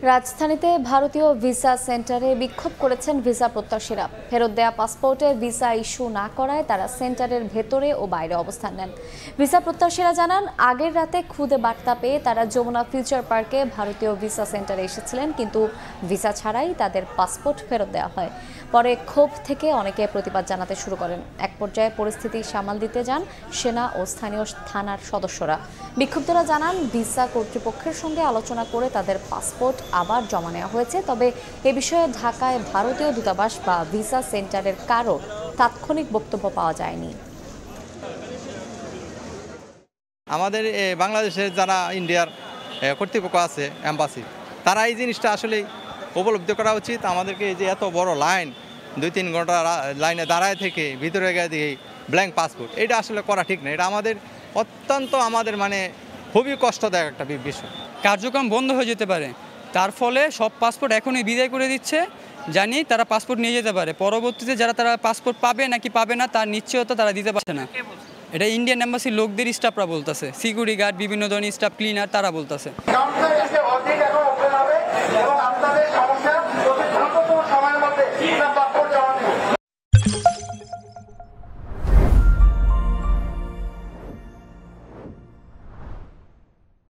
রাজধানীতে ভারতীয় ভিসা সেন্টারে বিক্ষোভ করেছেন ভিসা প্রত্যাশীরা। ফেরত দেয়া পাসপোর্টে ভিসা ইস্যু না করায় তারা সেন্টারের ভেতরে ও বাইরে অবস্থান নেন। ভিসা প্রত্যাশীরা জানান, আগের রাতে খুদে বার্তা পেয়ে তারা যমুনা ফিউচার পার্কে ভারতীয় ভিসা সেন্টারে এসেছিলেন, কিন্তু ভিসা ছাড়াই তাদের পাসপোর্ট ফেরত দেওয়া হয়। পরে ক্ষোভ থেকে অনেকে প্রতিবাদ জানাতে শুরু করেন। এক পর্যায়ে পরিস্থিতি সামাল দিতে যান সেনা ও স্থানীয় থানার সদস্যরা। বিক্ষুব্ধরা জানান, ভিসা কর্তৃপক্ষের সঙ্গে আলোচনা করে তাদের পাসপোর্ট আবার জমা নেওয়া হয়েছে। তবে এ বিষয়ে ঢাকায় ভারতীয় দূতাবাস বা ভিসা সেন্টারের কারো তাৎক্ষণিক বক্তব্য পাওয়া যায়নি। আমাদের বাংলাদেশের যারা ইন্ডিয়ার কর্তৃপক্ষ আছে, এম্বাসি, তারা এই জিনিসটা আসলে উপলব্ধি করা উচিত। আমাদেরকে এই যে এত বড় লাইন, 2-3 ঘন্টা লাইনে দাঁড়ায় থেকে ভিতরে গিয়ে দিয়ে ব্ল্যাঙ্ক পাসপোর্ট, এটা আসলে করা ঠিক না। এটা আমাদের অত্যন্ত মানে খুবই কষ্টদায়ক একটা বিষয়। কার্যক্রম বন্ধ হয়ে যেতে পারে, তার ফলে সব পাসপোর্ট এখনই বিদায় করে দিচ্ছে, জানি তারা পাসপোর্ট নিয়ে যেতে পারে। পরবর্তীতে যারা তারা পাসপোর্ট পাবে নাকি পাবে না তার নিশ্চয়তা তারা দিতে পারছে না। এটা ইন্ডিয়ান এম্বাসির লোকদের স্টাফরা বলতেছে, সিকিউরিটি গার্ড, বিভিন্ন ধরনের স্টাফ, ক্লিনার, তারা বলতেছে।